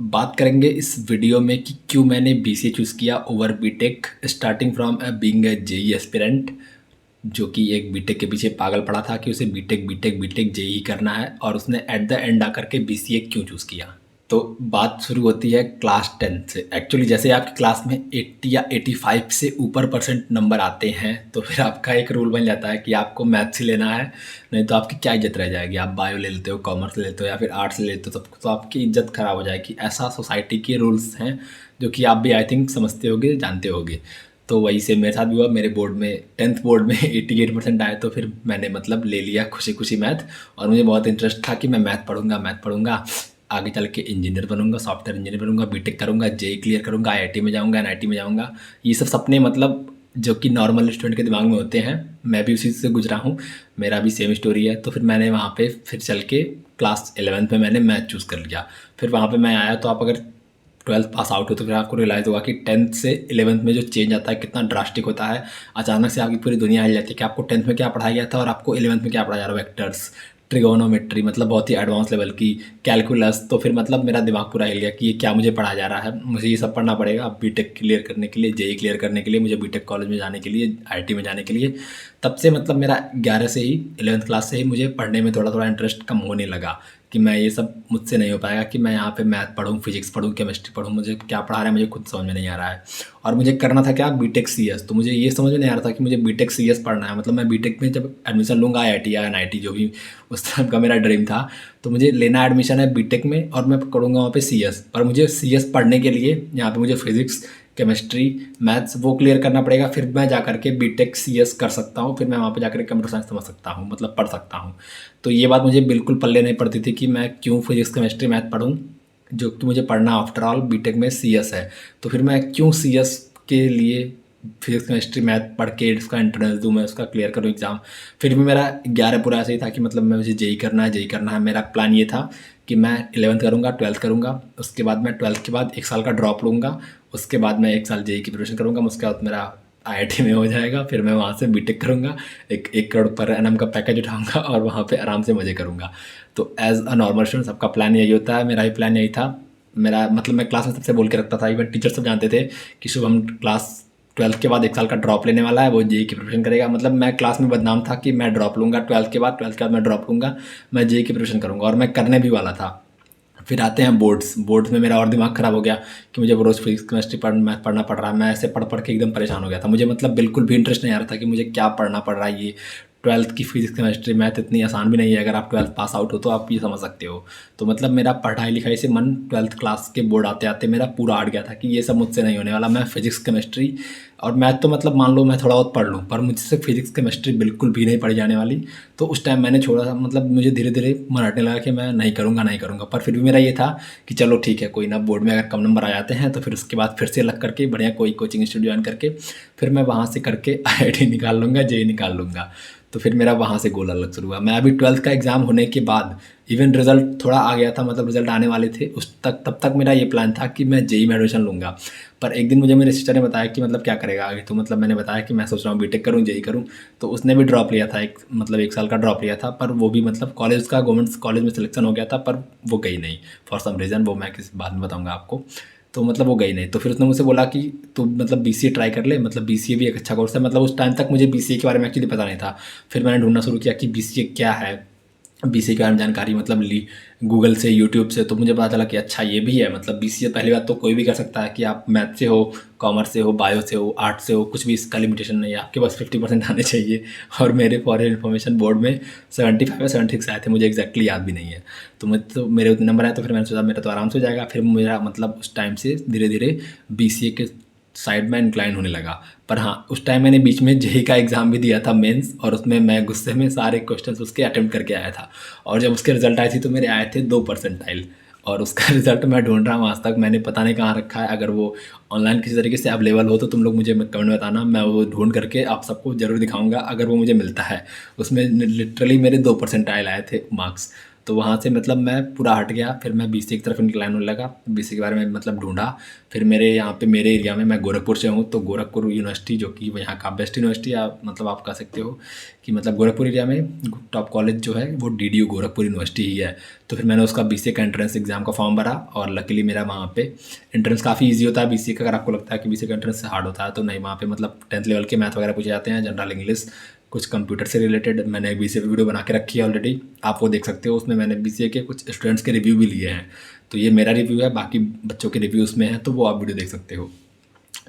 बात करेंगे इस वीडियो में कि क्यों मैंने बीसीए चूज़ किया over BTech starting from being a JEE aspirant जो कि एक बीटेक के पीछे पागल पड़ा था कि उसे बीटेक बीटेक बीटेक जेई करना है और उसने एट द एंड आकर के बीसीए क्यों चूज़ किया। तो बात शुरू होती है क्लास 10 से। एक्चुअली जैसे आपकी क्लास में 80 या 85 से ऊपर परसेंट नंबर आते हैं तो फिर आपका एक रूल बन जाता है कि आपको मैथ्स ही लेना है, नहीं तो आपकी क्या इज्जत रह जाएगी। आप बायो ले लेते हो, कॉमर्स ले लेते हो या फिर आर्ट्स ले लेते हो तो आपकी इज्जत ख़राब हो जाएगी। ऐसा सोसाइटी के रूल्स हैं जो कि आप भी आई थिंक समझते होगे, जानते होगे। तो वही से मेरे साथ भी हुआ। मेरे बोर्ड में 10th बोर्ड में 88% आए तो फिर मैंने मतलब ले लिया खुशी खुशी मैथ। और मुझे बहुत इंटरेस्ट था कि मैं मैथ पढ़ूंगा, आगे चल के इंजीनियर बनूंगा, सॉफ्टवेयर इंजीनियर बनूंगा, बीटेक करूंगा, जेई क्लियर करूंगा, आईआईटी में जाऊंगा, एनआईटी में जाऊंगा। ये सब सपने मतलब जो कि नॉर्मल स्टूडेंट के दिमाग में होते हैं, मैं भी उसी से गुजरा हूँ। मेरा भी सेम स्टोरी है। तो फिर मैंने वहाँ पे फिर चल के क्लास 11th में मैंने मैथ चूज़ कर लिया। फिर वहाँ पे मैं आया तो आप अगर 12th पास आउट हो तो फिर आपको रियलाइज़ होगा कि 10th से 11th में जो चेंज आता है कितना ड्रास्टिक होता है। अचानक से आपकी पूरी दुनिया हिल जाती है कि आपको 10th में क्या पढ़ाया गया था और आपको 11th में क्या पढ़ाया जा रहा है। वेक्टर्स, ट्रिगोनोमेट्री, मतलब बहुत ही एडवांस लेवल की कैलकुलस। तो फिर मतलब मेरा दिमाग पूरा हिल गया कि ये क्या मुझे पढ़ाया जा रहा है, मुझे ये सब पढ़ना पड़ेगा अब बीटेक क्लियर करने के लिए, जेई क्लियर करने के लिए, मुझे बीटेक कॉलेज में जाने के लिए, आईआईटी में जाने के लिए। तब से मतलब मेरा 11 से ही 11th क्लास से ही मुझे पढ़ने में थोड़ा थोड़ा इंटरेस्ट कम होने लगा कि मैं ये सब मुझसे नहीं हो पाएगा कि मैं यहाँ पे मैथ पढ़ूँ, फिजिक्स पढ़ूँ, केमिस्ट्री पढ़ूँ, मुझे क्या पढ़ा रहा है मुझे खुद समझ में नहीं आ रहा है। और मुझे करना था क्या, बीटेक सीएस। तो मुझे ये समझ में नहीं आ रहा था कि मुझे बीटेक सीएस पढ़ना है। मतलब मैं बीटेक में जब एडमिशन लूँगा आईआईटी या एनआईटी जो भी उस टाइम का मेरा ड्रीम था, तो मुझे लेना एडमिशन है बीटेक में और मैं करूँगा वहाँ पे सीएस। पर मुझे सीएस पढ़ने के लिए यहाँ पे मुझे फिजिक्स, केमिस्ट्री, मैथ्स वो क्लियर करना पड़ेगा। फिर मैं जा कर के बीटेक सीएस कर सकता हूँ, फिर मैं वहाँ पे जाकर कंप्यूटर साइंस समझ सकता हूँ, मतलब पढ़ सकता हूँ। तो ये बात मुझे बिल्कुल पल्ले नहीं पड़ती थी कि मैं क्यों फिजिक्स केमिस्ट्री मैथ पढ़ूँ, जो कि मुझे पढ़ना आफ्टर ऑल बीटेक में सीएस है। तो फिर मैं क्यों सीएस के लिए फिजिक्स केमिस्ट्री मैथ पढ़ के उसका एंट्रेंस दूँ, मैं उसका क्लियर करूँ एग्ज़ाम। फिर भी मेरा 11 पूरा ऐसे ही था कि मतलब मैं मुझे जेई करना है, जेई करना है। मेरा प्लान ये था कि मैं 11th करूँगा, 12th करूँगा, उसके बाद मैं 12th के बाद 1 साल का ड्रॉप लूँगा, उसके बाद मैं 1 साल जेई की प्रिपरेशन करूँगा, उसके बाद मेरा आईआईटी में हो जाएगा। फिर मैं वहाँ से बीटेक करूँगा, 1 करोड़ पर एनम का पैकेज उठाऊँगा और वहाँ पे आराम से मज़े करूँगा। तो एज़ अ नॉर्मल स्टूडेंट सबका प्लान यही होता है, मेरा भी प्लान यही था। मेरा मतलब मैं क्लास में सबसे बोल के रखता था, इवन टीचर सब जानते थे कि शुभम क्लास 12th के बाद 1 साल का ड्रॉप लेने वाला है, वो जेई की प्रिपरेशन करेगा। मतलब मैं क्लास में बदनाम था कि मैं ड्रॉप लूँगा 12th के बाद, 12th के बाद मैं ड्रॉप लूँगा, मैं जेई की प्रिपरेशन करूँगा, और मैं करने भी वाला था। फिर आते हैं बोर्ड्स। बोर्ड्स में मेरा और दिमाग ख़राब हो गया कि मुझे रोज़ फिजिक्स केमिस्ट्री मैथ पढ़ना पड़ रहा है। मैं ऐसे पढ़ पढ़ के एकदम परेशान हो गया था। मुझे मतलब बिल्कुल भी इंटरेस्ट नहीं आ रहा था कि मुझे क्या पढ़ना पड़ रहा है। ये 12th की फिजिक्स केमिस्ट्री मैथ इतनी आसान भी नहीं है। अगर आप 12th पास आउट हो तो आप ये समझ सकते हो। तो मतलब मेरा पढ़ाई लिखाई से मन 12th क्लास के बोर्ड आते आते मेरा पूरा हट गया था कि ये सब मुझसे नहीं होने वाला। मैं फिजिक्स केमिस्ट्री और मैथ तो मतलब मान लो मैं थोड़ा बहुत पढ़ लूँ, पर मुझसे फिजिक्स केमिस्ट्री बिल्कुल भी नहीं पढ़ी जाने वाली। तो उस टाइम मैंने छोड़ा था। मतलब मुझे धीरे धीरे मन हटने लगा कि मैं नहीं करूँगा नहीं करूँगा। पर फिर भी मेरा ये था कि चलो ठीक है, कोई ना, बोर्ड में अगर कम नंबर आ जाते हैं तो फिर उसके बाद फिर से लग करके बढ़िया कोई कोचिंग इंस्टीट्यूट ज्वाइन करके फिर मैं वहाँ से करके आईआईटी निकाल लूँगा, जेई निकाल लूँगा। तो फिर मेरा वहाँ से गोल अलग शुरू हुआ। मैं अभी 12th का एग्ज़ाम होने के बाद इवन रिज़ल्ट थोड़ा आ गया था, मतलब रिज़ल्ट आने वाले थे उस तक, तब तक मेरा ये प्लान था कि मैं जेई में एडमिशन लूँगा। पर एक दिन मुझे मेरे सिस्टर ने बताया कि मतलब क्या करेगा आगे। तो मतलब मैंने बताया कि मैं सोच रहा हूँ बीटेक करूँ, जेई करूँ। तो उसने भी ड्रॉप लिया था, एक मतलब 1 साल का ड्रॉप लिया था। पर वो भी मतलब कॉलेज का गवर्नमेंट कॉलेज में सिलेक्शन हो गया था, पर वो गई नहीं फॉर सम रीज़न, वो मैं किसी बाद में बताऊँगा आपको। तो मतलब वो गई नहीं। तो फिर उसने मुझसे बोला कि तू मतलब बीसीए ट्राई कर ले, मतलब बीसीए भी एक अच्छा कोर्स है। मतलब उस टाइम तक मुझे बीसीए के बारे में एक्चुअली पता नहीं था। फिर मैंने ढूंढना शुरू किया कि बीसीए क्या है, बीसीए के बारे में जानकारी मतलब ली गूगल से, यूट्यूब से। तो मुझे पता चला कि अच्छा ये भी है। मतलब बीसीए पहली बात तो कोई भी कर सकता है कि आप मैथ से हो, कॉमर्स से हो, बायो से हो, आर्ट से हो, कुछ भी इसका लिमिटेशन नहीं है, आपके पास 50% आने चाहिए। और मेरे फॉर इन्फॉर्मेशन बोर्ड में 75 या 76 आए थे, मुझे एग्जैक्टली याद भी नहीं है। तो मेरे उतने नंबर आए तो फिर मैंने सोचा मेरा तो आराम से हो जाएगा। फिर मेरा मतलब उस टाइम से धीरे धीरे बीसीए के साइड में इंक्लाइन होने लगा। पर हाँ, उस टाइम मैंने बीच में जेई का एग्ज़ाम भी दिया था मेंस, और उसमें मैं गुस्से में सारे क्वेश्चंस उसके अटेम्प्ट करके आया था। और जब उसके रिजल्ट आए थे तो मेरे आए थे 2 परसेंटाइल, और उसका रिजल्ट मैं ढूंढ रहा हूँ आज तक, मैंने पता नहीं कहाँ रखा है। अगर वो ऑनलाइन किसी तरीके से अवेलेबल हो तो तुम लोग मुझे कमेंट में बताना, मैं वो ढूंढ करके आप सबको ज़रूर दिखाऊंगा अगर वो मुझे मिलता है। उसमें लिटरली मेरे 2 परसेंटाइल आए थे मार्क्स। तो वहाँ से मतलब मैं पूरा हट गया, फिर मैं बीसीए की तरफ इंक्लाइन होने लगा, बीसीए के बारे में मतलब ढूंढा। फिर मेरे यहाँ पे मेरे एरिया में, मैं गोरखपुर से हूँ, तो गोरखपुर यूनिवर्सिटी जो कि यहाँ का बेस्ट यूनिवर्सिटी आप मतलब आप कह सकते हो कि मतलब गोरखपुर एरिया में टॉप कॉलेज जो है वो डीडीयू गोरखपुर यूनिवर्सिटी ही है। तो फिर मैंने उसका बीसीए का एंट्रेंस एग्ज़ाम का फॉर्म भरा और लकीली मेरा वहाँ पे एंट्रेंस काफ़ी इजी होता है बीसीए का। अगर आपको लगता है कि बीसीए का एंट्रेंस हार्ड होता है तो नहीं, वहाँ पे मतलब 10th लेवल के मैथ वगैरह पूछे जाते हैं, जनरल इंग्लिश, कुछ कंप्यूटर से रिलेटेड। मैंने बीसीए पे वीडियो बना के रखी है ऑलरेडी, आप वो देख सकते हो। उसमें मैंने बीसीए के कुछ स्टूडेंट्स के रिव्यू भी लिए हैं। तो ये मेरा रिव्यू है, बाकी बच्चों के रिव्यू उसमें है, तो वो आप वीडियो देख सकते हो।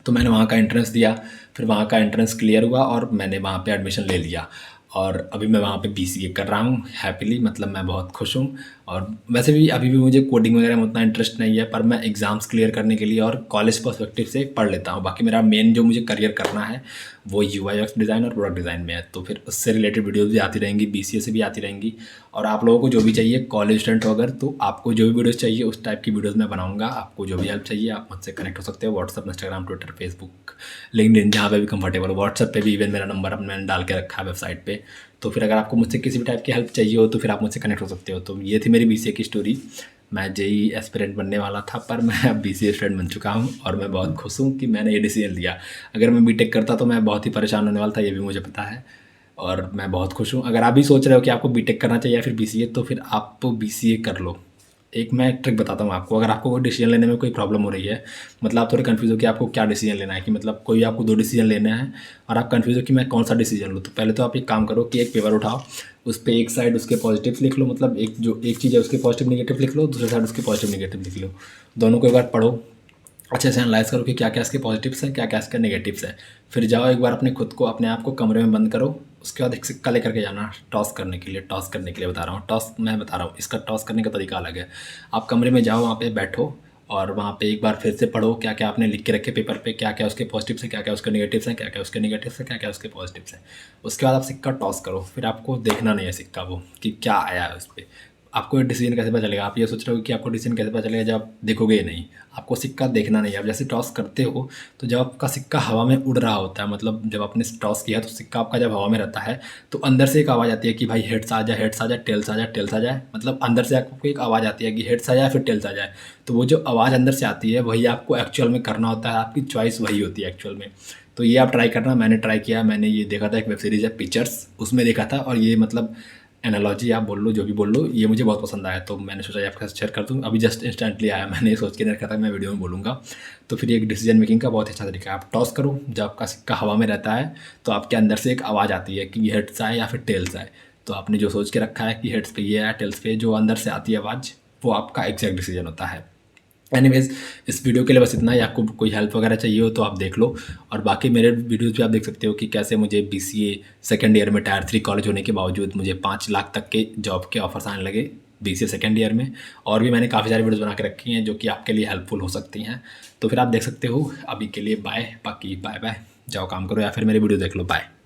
तो मैंने वहाँ का एंट्रेंस दिया, फिर वहाँ का एंट्रेंस क्लियर हुआ और मैंने वहाँ पे एडमिशन ले लिया। और अभी मैं वहाँ पे बीसीए कर रहा हूँ हैप्पीली, मतलब मैं बहुत खुश हूँ। और वैसे भी अभी भी मुझे कोडिंग वगैरह में उतना इंटरेस्ट नहीं है, पर मैं एग्ज़ाम्स क्लियर करने के लिए और कॉलेज पर्सपेक्टिव से पढ़ लेता हूँ। बाकी मेरा मेन जो मुझे करियर करना है वो यूआई यूएक्स डिज़ाइन और प्रोडक्ट डिज़ाइन में है, तो फिर उससे रिलेटेड वीडियोज़ भी आती रहेंगी, बीसीए से भी आती रहेंगी। और आप लोगों को जो भी चाहिए, कॉलेज स्टूडेंट हो अगर, तो आपको जो भी वीडियोज़ चाहिए उस टाइप की वीडियोज़ मैं बनाऊँगा। आपको जो भी हेल्प चाहिए आप मुझसे कनेक्ट हो सकते हो, WhatsApp, Instagram, Twitter, Facebook, LinkedIn, जहाँ पे भी कंफर्टेबल हो। व्हाट्सअप पे भी इवन मेरा नंबर अब मैंने डाल के रखा है वेबसाइट पे। तो फिर अगर आपको मुझसे किसी भी टाइप की हेल्प चाहिए हो तो फिर आप मुझसे कनेक्ट हो सकते हो। तो ये थी मेरी बीसीए की स्टोरी। मैं जेई एस्पिरेंट बनने वाला था, पर मैं अब बीसीए स्टूडेंट बन चुका हूँ और मैं बहुत खुश हूँ कि मैंने ये डिसीजन लिया। अगर मैं बीटेक करता तो मैं बहुत ही परेशान होने वाला था, ये भी मुझे पता है। और मैं बहुत खुश हूँ। अगर आप भी सोच रहे हो कि आपको बीटेक करना चाहिए या फिर बीसीए, तो फिर आप बीसीए कर लो। एक मैं ट्रिक बताता हूँ आपको, अगर आपको कोई डिसीजन लेने में कोई प्रॉब्लम हो रही है, मतलब आप थोड़े कन्फ्यूज़ हो कि आपको क्या डिसीजन लेना है, कि मतलब कोई आपको 2 डिसीजन लेना है और आप कन्फ्यूज़ हो कि मैं कौन सा डिसीजन लूँ, तो पहले तो आप एक काम करो कि एक पेपर उठाओ, उस पे एक साइड उसके पॉजिटिव्स लिख लो, मतलब एक चीज़ है उसके पॉजिटिव नेगेटिव लिख लो, दूसरी साइड उसके पॉजिटिव नेगेटिव लिख लो। दोनों को एक बार पढ़ो, अच्छे से एनालाइज़ करो कि क्या क्या इसके पॉजिटिव्स हैं, क्या क्या इसके नेगेटिव्स हैं। फिर जाओ एक बार अपने आप को कमरे में बंद करो, उसके बाद एक सिक्का लेकर के जाना टॉस करने के लिए। टॉस करने के लिए बता रहा हूँ, टॉस मैं बता रहा हूँ, इसका टॉस करने का तरीका अलग है। आप कमरे में जाओ, वहाँ पे बैठो और वहाँ पे एक बार फिर से पढ़ो क्या क्या आपने लिख के रखे पेपर पे, क्या क्या उसके पॉजिटिव्स हैं, क्या क्या उसके नेगेटिव्स हैं, क्या क्या उसके नेगेटिव्स हैं, क्या क्या उसके पॉजिटिव्स हैं। उसके बाद आप सिक्का टॉस करो, फिर आपको देखना नहीं है सिक्का वो कि क्या आया है उस पर। आपको डिसीजन कैसे पता चलेगा? आप ये सोच रहे हो कि आपको डिसीजन कैसे पता चलेगा, जब आप देखोगे ही नहीं। आपको सिक्का देखना नहीं है। आप जैसे टॉस करते हो तो जब आपका सिक्का हवा में उड़ रहा होता है, मतलब जब आपने टॉस किया तो सिक्का आपका जब हवा में रहता है तो अंदर से एक आवाज़ आती है कि भाई हेड्स आ जाए, हेड्स आ जाए, टेल्स आ जाए, टेल्स आ जाए। मतलब अंदर से आपको एक आवाज़ आती है कि हेड्स आ जाए फिर टेल्स आ जाए। तो वो जो आवाज़ अंदर से आती है वही आपको एक्चुअल में करना होता है, आपकी चॉइस वही होती है एक्चुअल में। तो ये आप ट्राई करना। मैंने ट्राई किया, मैंने ये देखा था, एक वेब सीरीज़ है पिक्चर्स, उसमें देखा था। और ये मतलब एनालॉजी आप बोल लो, जो भी बोल लो, ये मुझे बहुत पसंद आया, तो मैंने सोचा आपके साथ शेयर कर दूँ। अभी जस्ट इंस्टेंटली आया, मैंने ये सोच के नहीं रखा था मैं वीडियो में बोलूँगा। तो फिर एक डिसीजन मेकिंग का बहुत अच्छा तरीका है। आप टॉस करो, जब आपका सिक्का हवा में रहता है तो आपके अंदर से एक आवाज़ आती है कि हेड्स आए या फिर टेल्स आए। तो आपने जो सोच के रखा है कि हेड्स पे ये आया, टेल्स पे, जो अंदर से आती है आवाज़, वो आपका एग्जैक्ट डिसीजन होता है। एनीवेज़, इस वीडियो के लिए बस इतना ही। आपको कोई हेल्प वगैरह चाहिए हो तो आप देख लो। और बाकी मेरे वीडियोज़ भी आप देख सकते हो कि कैसे मुझे बीसीए सेकंड ईयर में टायर 3 कॉलेज होने के बावजूद मुझे 5 लाख तक के जॉब के ऑफर्स आने लगे बीसीए सेकंड ईयर में। और भी मैंने काफ़ी सारी वीडियोज़ बना के रखी हैं जो कि आपके लिए हेल्पफुल हो सकती हैं। तो फिर आप देख सकते हो। अभी के लिए बाय, बाकी बाय बाय, जाओ काम करो या फिर मेरी वीडियो देख लो। बाय।